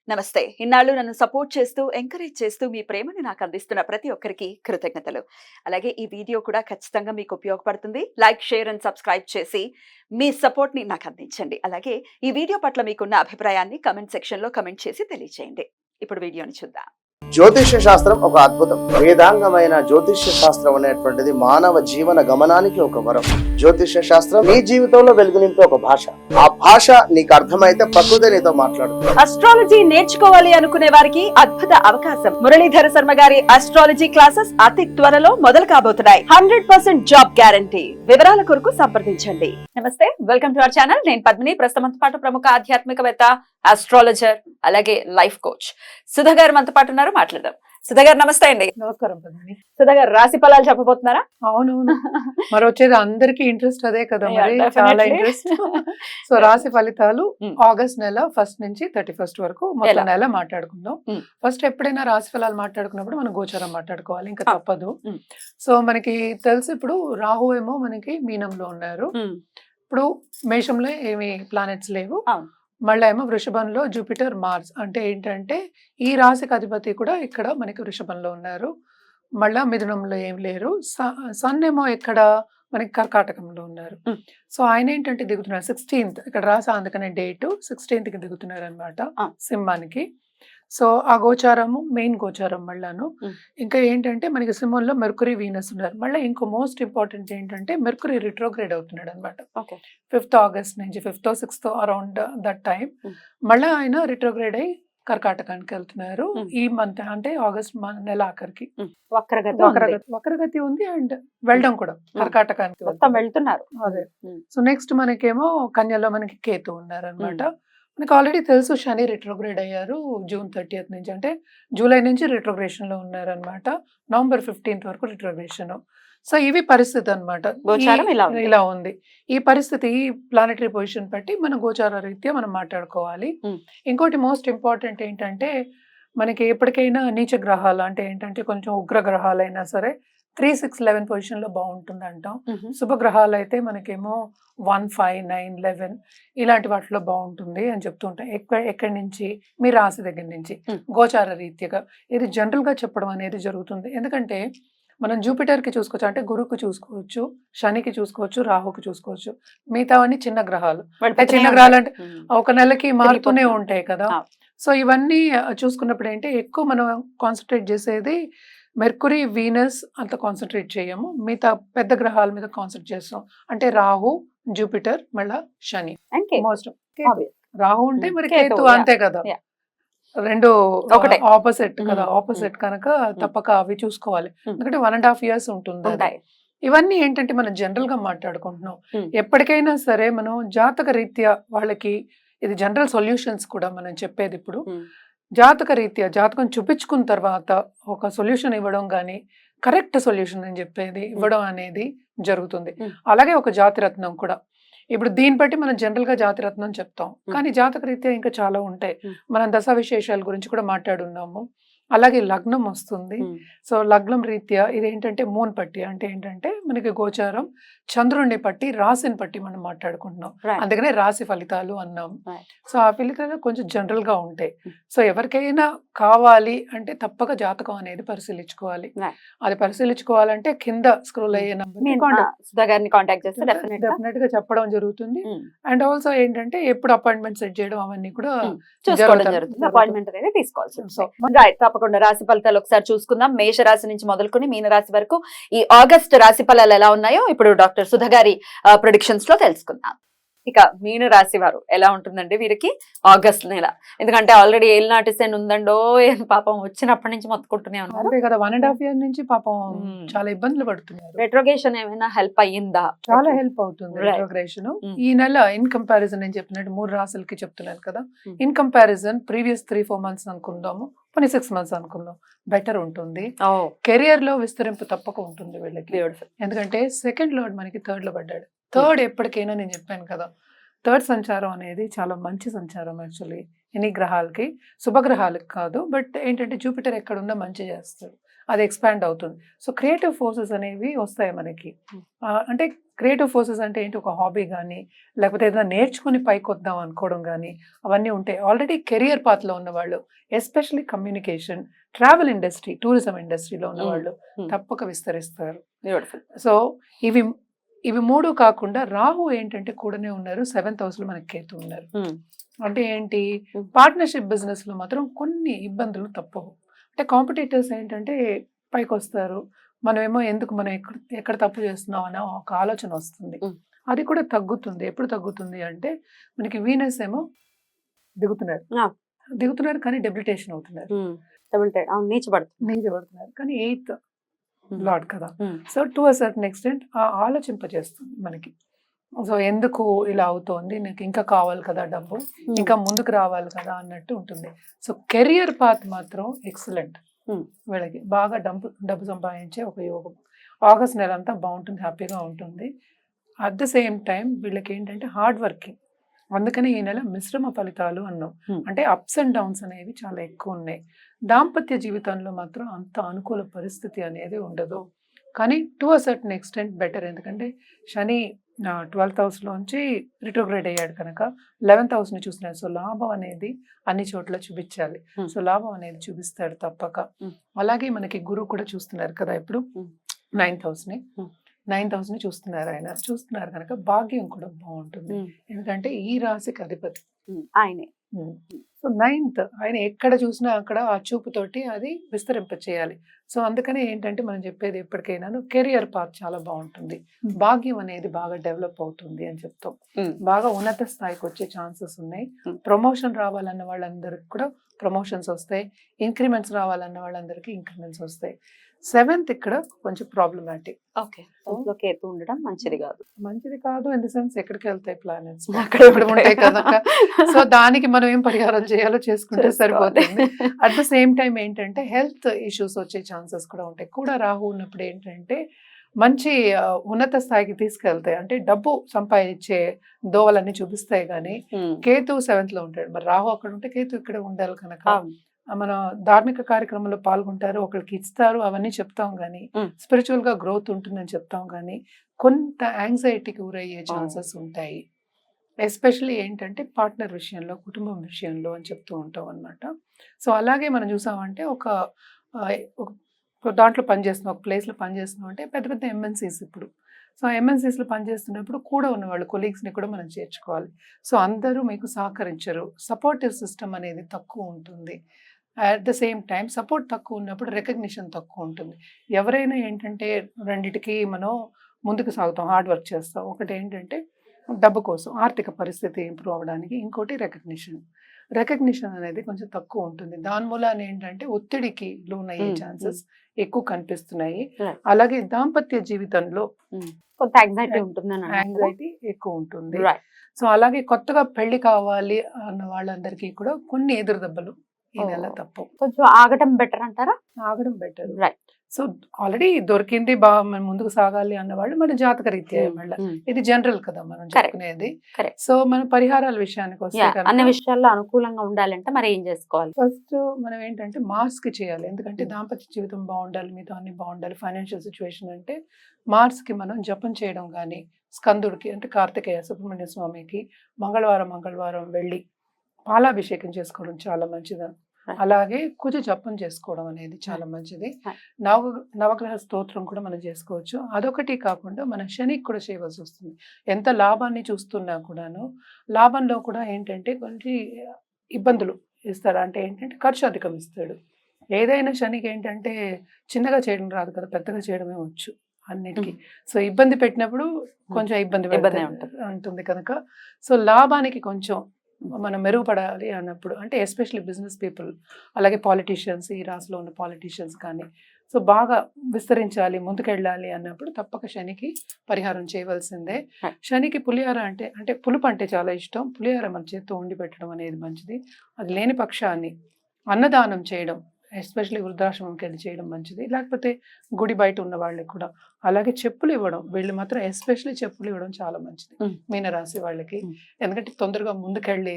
నమస్తే. ఇన్నాళ్ళు నన్ను సపోర్ట్ చేస్తూ, ఎంకరేజ్ చేస్తూ మీ ప్రేమని నాకు అందిస్తున్న ప్రతి ఒక్కరికి కృతజ్ఞతలు. అలాగే ఈ వీడియో కూడా ఖచ్చితంగా మీకు ఉపయోగపడుతుంది. లైక్, షేర్ అండ్ సబ్స్క్రైబ్ చేసి మీ సపోర్ట్‌ని నాకు అందించండి. అలాగే ఈ వీడియో పట్ల మీకున్న అభిప్రాయాన్ని కామెంట్ సెక్షన్‌లో కామెంట్ చేసి తెలియజేయండి. ఇప్పుడు వీడియోని చూద్దాం. జ్యోతిష్య శాస్త్రం ఒక అద్భుతం. వేదాంగమైన జ్యోతిష్య శాస్త్రం అనేటువంటిది మానవ జీవన గమనానికి ఒక వరం. జ్యోతిష్య శాస్త్రం నీ జీవితంలో వెలుగునింపే ఒక భాష. ఆ భాష నీకు అర్థమైతే ప్రకృతి నీతో మాట్లాడుతుంది. అస్ట్రాలజీ నేర్చుకోవాలి అనుకునే వారికి అద్భుత అవకాశం. మురళీధర శర్మ గారి అస్ట్రాలజీ క్లాసెస్ అతి త్వరలో మొదలు కాబోతున్నాయి. 100% జాబ్ గ్యారంటీ. వివరాల కొరకు సంప్రదించండి. నమస్తే, వెల్కమ్ టు అవర్ ఛానల్. నేను పద్మిని. ప్రస్తుతం పాటు ప్రముఖ ఆధ్యాత్మికవేత్త, ఆస్ట్రాలజర్, అలాగే లైఫ్ కోచ్ సుధా గారు మనతో పాటు ఉన్నారు. మాట్లాడదాం. సుధా గారు నమస్తే అండి. నమస్కారం పద్మిని. సుధా గారు రాశి ఫలాలు చెప్పబోతున్నారా? అవునవును, మరి వచ్చేది అందరికి ఇంట్రెస్ట్ అదే కదా, మరి Yeah, చాలా definitely. ఇంట్రెస్ట్. సో రాశి ఫలితాలు ఆగస్ట్ నెల 1 నుంచి 31 వరకు మొత్తం ఎలా? నెల మాట్లాడుకుందాం. Mm. ఫస్ట్ ఎప్పుడైనా రాశి ఫలాలు మాట్లాడుకున్నప్పుడు మనం గోచారం మాట్లాడుకోవాలి, ఇంకా Ah. తప్పదు. Mm. సో మనకి తెలుసు, ఇప్పుడు రాహు ఏమో మనకి మీనంలో ఉన్నారు. ఇప్పుడు మేషంలో ఏమి ప్లానెట్స్ లేవు. అవును. మళ్ళీ ఏమో వృషభంలో జూపిటర్, మార్స్. అంటే ఏంటంటే ఈ రాశికి అధిపతి కూడా ఇక్కడ మనకి వృషభంలో ఉన్నారు. మళ్ళా మిథునంలో ఏం లేరు. సన్ ఏమో ఇక్కడ మనకి కర్కాటకంలో ఉన్నారు. Mm. సో ఆయన ఏంటంటే దిగుతున్నారు 16th, ఇక్కడ రాసా అందుకనే డేట్ 16th దిగుతున్నారు అనమాట Ah. సింహానికి. సో ఆ గోచారము మెయిన్ గోచారం మళ్ళాను. Mm. ఇంకా ఏంటంటే మనకి సింహంలో మెర్కురీ, వీనస్ ఉన్నారు. మళ్ళీ ఇంకో మోస్ట్ ఇంపార్టెంట్ ఏంటంటే మెర్కురీ రిట్రోగ్రేడ్ అవుతున్నాడు అనమాట. ఓకే. 5th ఆగస్ట్ నుంచి 5th 6th around that time. Mm. మళ్ళీ ఆయన రిట్రోగ్రేడ్ అయ్యి కర్కాటకానికి వెళ్తున్నారు. Mm. ఈ మంత్ అంటే ఆగస్ట్ నెల ఆఖరికి వక్రగతి ఉంది. వక్రగతి ఉంది అండ్ వెళ్ళడం కూడా కర్కాటకానికి మొత్తం వెళ్తున్నారు. అదే. Mm. సో నెక్స్ట్ మనకేమో కన్యలో మనకి కేతు ఉన్నారు అనమాట. మనకి ఆల్రెడీ తెలుసు శని రిట్రోగ్రేడ్ అయ్యారు June 30th నుంచి, అంటే జూలై నుంచి రిట్రోగ్రేషన్ లో ఉన్నారు అనమాట. November 15th వరకు రిట్రోగ్రేషన్. సో ఇవి పరిస్థితి అనమాట. గోచారం ఇలా ఉంది. ఇలా ఉంది ఈ పరిస్థితి. ఈ ప్లానటరీ పొజిషన్ బట్టి మన గోచార రీత్యా మనం మాట్లాడుకోవాలి. Mm. ఇంకోటి మోస్ట్ ఇంపార్టెంట్ ఏంటంటే మనకి ఎప్పటికైనా నీచ గ్రహాలు, అంటే ఏంటంటే కొంచెం ఉగ్ర గ్రహాలైనా సరే 3, 6, 11 పొజిషన్ లో బాగుంటుంది అంటాం. Mhm. శుభగ్రహాలు అయితే మనకేమో 1, 5, 9, 11 ఇలాంటి వాటిలో బాగుంటుంది అని చెప్తుంటాం. ఎక్కడి నుంచి? మీ రాశి దగ్గర నుంచి Mm. గోచార రీత్యగా ఇది జనరల్ గా చెప్పడం అనేది జరుగుతుంది. ఎందుకంటే మనం జూపిటర్ కి చూసుకోవచ్చు, అంటే గురువుకి చూసుకోవచ్చు, శనికి చూసుకోవచ్చు, రాహుకి చూసుకోవచ్చు. మిగతావన్నీ చిన్న గ్రహాలు. అంటే చిన్న గ్రహాలు అంటే ఒక నెలకి మారుతూనే ఉంటాయి కదా. Ah. సో ఇవన్నీ చూసుకున్నప్పుడు ఏంటి ఎక్కువ మనం కాన్సన్ట్రేట్ చేసేది మెర్కురీ, వీనస్ అంత కాన్సన్ట్రేట్ చేయము. మిగతా పెద్ద గ్రహాల మీద కాన్సన్ట్రేట్ చేస్తాం. అంటే రాహు, జూపిటర్, మళ్ళా శని. Most Obvious. రాహు ఉంటే Mm. మరి కేతు, కేతు yeah. అంతే కదా. Yeah. రెండు ఒకటే. ఆపోజిట్ కదా. Mm. ఆపోజిట్ కనుక తప్పక అవి చూసుకోవాలి. Mm. ఎందుకంటే 1.5 years ఉంటుంది అది. ఉంటాయి. ఇవన్నీ ఏంటంటే మనం జనరల్ గా మాట్లాడుకుంటున్నాం. Mm. ఎప్పటికైనా సరే మనం జాతక రీత్యా వాళ్ళకి ఇది జనరల్ సొల్యూషన్స్ కూడా మనం చెప్పేది. ఇప్పుడు Mm. జాతక రీత్యా జాతకం చూపించుకున్న తర్వాత ఒక సొల్యూషన్ ఇవ్వడం కానీ కరెక్ట్ సొల్యూషన్ అని చెప్పేది ఇవ్వడం అనేది జరుగుతుంది. Mm. అలాగే ఒక జాతిరత్నం కూడా. ఇప్పుడు దీన్ని బట్టి మనం జనరల్ గా జాతిరత్నం చెప్తాం, కానీ జాతక రీత్యా ఇంకా చాలా ఉంటాయి. Mm. మనం దశ విశేషాల గురించి కూడా మాట్లాడున్నాము. అలాగే లగ్నం వస్తుంది. Mm. సో లగ్నం రీత్యా ఇదేంటంటే మూన్ పట్టి, అంటే ఏంటంటే మనకి గోచారం చంద్రుడిని పట్టి రాశిని పట్టి మనం మాట్లాడుకుంటున్నాం. Right. అందుకనే రాశి ఫలితాలు అన్నాం. Right. సో ఆ ఫలితాలు కొంచెం జనరల్ గా ఉంటాయి. Mm. సో ఎవరికైనా కావాలి అంటే తప్పక జాతకం అనేది పరిశీలించుకోవాలి. Right. అది పరిశీలించుకోవాలంటే కింద స్క్రోల్ అయ్యే సుధా గారిని కాంటాక్ట్ చేస్తే డెఫినెట్ గా డెఫినెట్ గా చెప్పడం జరుగుతుంది. అండ్ ఆల్సో ఏంటంటే ఎప్పుడు అపాయింట్మెంట్ సెట్ చేయడం అవన్నీ కూడా చూసుకోవడం జరుగుతుంది. జరుగుతుంది. అపాయింట్మెంట్ అనేది తీసుకోవాల్సి సో రైట్. తప్పకుండా రాశి ఫలితాలు ఒకసారి చూసుకుందాం. మేష రాశి నుంచి మొదలుకొని మీన రాశి వరకు ఈ ఆగస్ట్ రాశి ఫలాలు ఎలా ఉన్నాయో ఇప్పుడు డాక్టర్ సుధా గారి ప్రొడిక్షన్స్ లో తెలుసుకుందాం. ఇక మీన రాశి వారు ఎలా ఉంటుందండి వీరికి ఆగస్ట్ నెల? ఎందుకంటే ఆల్రెడీ ఏలినాటి శని ఉందండో, పాపం వచ్చినప్పటి నుంచి మొత్తుకుంటూనే ఉన్నారు. అంతే కదా, 1.5 years నుంచి పాపం Mm. చాలా ఇబ్బందులు పడుతున్నారు. రెట్రోగేషన్ ఏమైనా హెల్ప్ అయ్యిందా? చాలా హెల్ప్ అవుతుంది Right. రెట్రోగ్రేషన్. Mm. ఈ నెల ఇన్ కంపారిజన్ నేను చెప్పినట్టు 3 రాశులకి చెప్తున్నాను కదా. Mm. In comparison previous 3-4 months అనుకుందాము, కొన్ని 6 months అనుకుందాం, బెటర్ ఉంటుంది. కెరియర్ లో విస్తరింపు తప్పక ఉంటుంది వీళ్ళకి. బ్యూటిఫుల్. ఎందుకంటే సెకండ్ లార్డ్ మనకి థర్డ్ లో పడ్డాడు. థర్డ్ ఎప్పటికైనా నేను చెప్పాను కదా, థర్డ్ సంచారం అనేది చాలా మంచి సంచారం. యాక్చువల్లీ ఎన్ని గ్రహాలకి, శుభగ్రహాలకు కాదు, బట్ ఏంటంటే జూపిటర్ ఎక్కడున్నా మంచి చేస్తాడు. అది ఎక్స్పాండ్ అవుతుంది. సో క్రియేటివ్ ఫోర్సెస్ అనేవి వస్తాయి మనకి. అంటే క్రియేటివ్ ఫోర్సెస్ అంటే ఏంటి, ఒక హాబీ కానీ లేకపోతే ఏదైనా నేర్చుకుని పైకి వద్దాం అనుకోవడం కానీ అవన్నీ ఉంటాయి. ఆల్రెడీ కెరియర్ పాత్లో ఉన్నవాళ్ళు, especially communication, travel industry, tourism ఇండస్ట్రీలో ఉన్నవాళ్ళు తప్పక విస్తరిస్తారు. సో ఇవి 3 కాకుండా రాహు ఏంటంటే కూడానే ఉన్నారు, 7th house లో మనకి కేతు ఉన్నారు. అంటే ఏంటి, పార్ట్నర్షిప్ బిజినెస్ లో మాత్రం కొన్ని ఇబ్బందులు తప్పవు. అంటే కాంపిటీటర్స్ ఏంటంటే పైకి వస్తారు, మనమేమో ఎందుకు మనం ఎక్కడ తప్పు చేస్తున్నాం అనే ఒక ఆలోచన వస్తుంది. అది కూడా తగ్గుతుంది. ఎప్పుడు తగ్గుతుంది అంటే మనకి వీనస్ ఏమో దిగుతున్నారు కానీ డెబిలిటేషన్ అవుతున్నారు, నీచబడుతున్నారు. కానీ 8th లార్డ్ కదా, so to a certain extent ఆలోచింపజేస్తుంది మనకి. సో ఎందుకు ఇలా అవుతోంది, నీకు ఇంకా కావాలి కదా డబ్బు, ఇంకా ముందుకు రావాలి కదా అన్నట్టు ఉంటుంది. సో కెరియర్ పాత్ మాత్రం ఎక్సలెంట్, వీళ్ళకి బాగా డబ్బు సంపాదించే ఒక యోగం. ఆగస్ట్ నెల అంతా బాగుంటుంది, హ్యాపీగా ఉంటుంది. అట్ ద సేమ్ టైం వీళ్ళకి ఏంటంటే హార్డ్ వర్కింగ్, అందుకని ఈ నెల మిశ్రమ ఫలితాలు అన్నాం. అంటే అప్స్ అండ్ డౌన్స్ అనేవి చాలా ఎక్కువ ఉన్నాయి. దాంపత్య జీవితంలో మాత్రం అంత అనుకూల పరిస్థితి అనేది ఉండదు, కానీ to a certain extent better. ఎందుకంటే శని 12th house లోంచి రిట్రోగ్రేడ్ అయ్యాడు కనుక 11th house ని చూస్తున్నాడు. సో లాభం అనేది అన్ని చోట్ల చూపించాలి. సో లాభం అనేది చూపిస్తాడు తప్పక. అలాగే మనకి గురువు కూడా చూస్తున్నారు కదా ఇప్పుడు 9th house ని చూస్తున్నారు కనుక భాగ్యం కూడా బాగుంటుంది. ఎందుకంటే ఈ రాశికి అధిపతి ఆయనే. సో 9th ఆయన ఎక్కడ చూసినా అక్కడ ఆ చూపుతోటి అది విస్తరింప చేయాలి. సో అందుకనే ఏంటంటే మనం చెప్పేది ఎప్పటికైనా కెరియర్ పాత్ చాలా బాగుంటుంది, భాగ్యం అనేది బాగా డెవలప్ అవుతుంది అని చెప్తాం. బాగా ఉన్నత స్థాయికి వచ్చే ఛాన్సెస్ ఉన్నాయి. ప్రమోషన్ రావాలన్న వాళ్ళందరికి కూడా ప్రమోషన్స్ వస్తాయి, ఇంక్రిమెంట్స్ రావాలన్న వాళ్ళందరికీ ఇంక్రిమెంట్స్ వస్తాయి. 7th ఇక్కడ కొంచెం ప్రాబ్లమాటిక్. కేతు ఉండడం మంచిది కాదు ఇన్ ది సెన్స్ ఎక్కడికి వెళ్తాయి ప్లానెట్స్, అక్కడ ఉంటాయి కదా. సో దానికి మనం ఏం పరిహారం చేయాలో చేసుకుంటే సరిపోతుంది. అట్ ద సేమ్ టైం ఏంటంటే హెల్త్ ఇష్యూస్ వచ్చే ఛాన్సెస్ కూడా ఉంటాయి. కూడా రాహు ఉన్నప్పుడు ఏంటంటే మంచి ఉన్నత స్థాయికి తీసుకెళ్తాయి, అంటే డబ్బు సంపాదించే దోవలన్నీ చూపిస్తాయి. కానీ కేతు 7th లో ఉంటాడు, మరి రాహు అక్కడ ఉంటే కేతు ఇక్కడ ఉండాలి కనుక మన ధార్మిక కార్యక్రమంలో పాల్గొంటారు, ఒకరికి ఇస్తారు, అవన్నీ చెప్తాం. కానీ స్పిరిచువల్ గా గ్రోత్ ఉంటుందని చెప్తాం, కానీ కొంత యాంగ్జైటీకి గురయ్యే ఛాన్సెస్ ఉంటాయి. ఎస్పెషల్లీ ఏంటంటే పార్ట్నర్ విషయంలో, కుటుంబం విషయంలో అని చెప్తూ ఉంటాం అనమాట. సో అలాగే మనం చూసామంటే ఒక దాంట్లో పనిచేస్తున్నాం, ఒక ప్లేస్లో పనిచేస్తున్నాం అంటే పెద్ద పెద్ద ఎంఎన్సీస్ ఇప్పుడు. సో ఎంఎన్సీస్లో పనిచేస్తున్నప్పుడు కూడా ఉన్నవాళ్ళు కొలీగ్స్ని కూడా మనం చేర్చుకోవాలి. సో అందరూ మీకు సహకరించరు, సపోర్టివ్ సిస్టమ్ అనేది తక్కువ ఉంటుంది. At the same time support తక్కువ ఉన్నప్పుడు రికగ్నిషన్ తక్కువ ఉంటుంది. ఎవరైనా ఏంటంటే రెండిటికి మనం ముందుకు సాగుతాం, హార్డ్ వర్క్ చేస్తాం. ఒకటి ఏంటంటే డబ్బు కోసం, ఆర్థిక పరిస్థితి ఇంప్రూవ్ అవ్వడానికి, ఇంకోటి రికగ్నిషన్ అనేది కొంచెం తక్కువ ఉంటుంది. దాని మూలాన ఏంటంటే ఒత్తిడికి లోన్ అయ్యే ఛాన్సెస్ ఎక్కువ కనిపిస్తున్నాయి. అలాగే దాంపత్య జీవితంలో కొంత యాంగ్జైటీ ఎక్కువ ఉంటుంది. సో అలాగే కొత్తగా పెళ్లి కావాలి అన్న వాళ్ళందరికీ కూడా కొన్ని ఎదురు దెబ్బలు ఈ నెల తప్పు. కొంచెం ఆగడం బెటర్ అంటారా? ఆగడం బెటర్. సో ఆల్రెడీ దొరికింది, బాగా మనం ముందుకు సాగాలి అన్న వాళ్ళు మన జాతక రీత్యా మళ్ళీ ఇది జనరల్ కదా మనం చెప్పుకునేది. సో మన పరిహారాల విషయానికి వస్తే అన్ని విషయాల్లో అనుకూలంగా ఉండాలంటే మరి ఏం చేసుకోవాలి? ఫస్ట్ మనం ఏంటంటే మార్స్ కి చేయాలి. ఎందుకంటే దాంపత్య జీవితం బాగుండాలి, మీతో అన్ని బాగుండాలి, ఫైనాన్షియల్ సిచ్యువేషన్ అంటే మార్స్ కి మనం జపం చేయడం కానీ, స్కందుడికి అంటే కార్తికేయ సుబ్రహ్మణ్య స్వామికి మంగళవారం వెళ్ళి పాలాభిషేకం చేసుకోవడం చాలా మంచిది. అలాగే కుజ జపం చేసుకోవడం అనేది చాలా మంచిది. నవగ్రహ స్తోత్రం కూడా మనం చేసుకోవచ్చు. అదొకటి కాకుండా మన శనికి కూడా చేయవలసి వస్తుంది. ఎంత లాభాన్ని చూస్తున్నా కూడాను లాభంలో కూడా ఏంటంటే కొంచెం ఇబ్బందులు ఇస్తాడు. అంటే ఏంటంటే ఖర్చు అధికం ఇస్తాడు. ఏదైనా శనికి ఏంటంటే చిన్నగా చేయడం రాదు కదా, పెద్దగా చేయడమే వచ్చు అన్నిటికీ. సో ఇబ్బంది పెట్టినప్పుడు కొంచెం ఇబ్బంది ఉంటుంది కనుక సో లాభానికి కొంచెం మనం మెరుగుపడాలి అన్నప్పుడు, అంటే ఎస్పెషల్లీ బిజినెస్ పీపుల్, అలాగే పాలిటీషియన్స్, ఈ రాశిలో ఉన్న పాలిటీషియన్స్ కానీ సో బాగా విస్తరించాలి, ముందుకెళ్ళాలి అన్నప్పుడు తప్పక శనికి పరిహారం చేయవలసిందే. శనికి పులిహార అంటే పులుపు అంటే చాలా ఇష్టం. పులిహార మన చేత్తో వండి పెట్టడం అనేది మంచిది. అది లేని పక్షాన్ని అన్నదానం చేయడం ఎస్పెషల్లీ వృద్ధాశ్రమంకి వెళ్ళి చేయడం మంచిది. లేకపోతే గుడి బయట ఉన్న వాళ్ళకి కూడా. అలాగే చెప్పులు ఇవ్వడం, వీళ్ళు మాత్రం ఎస్పెషల్లీ చెప్పులు ఇవ్వడం చాలా మంచిది మీనరాశి వాళ్ళకి. ఎందుకంటే తొందరగా ముందుకెళ్ళి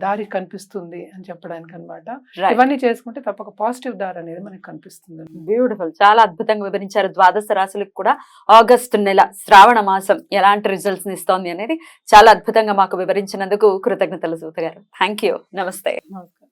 దారి కనిపిస్తుంది అని చెప్పడానికి అన్నమాట. ఇవన్నీ చేసుకుంటే తప్పక పాజిటివ్ దారి అనేది మనకి కనిపిస్తుంది. బ్యూటిఫుల్, చాలా అద్భుతంగా వివరించారు. ద్వాదశ రాశులకు కూడా ఆగస్టు నెల శ్రావణ మాసం ఎలాంటి రిజల్ట్స్ ఇస్తోంది అనేది చాలా అద్భుతంగా మాకు వివరించినందుకు కృతజ్ఞతలు సూత గారు. Thank you. నమస్తే. నమస్కారం.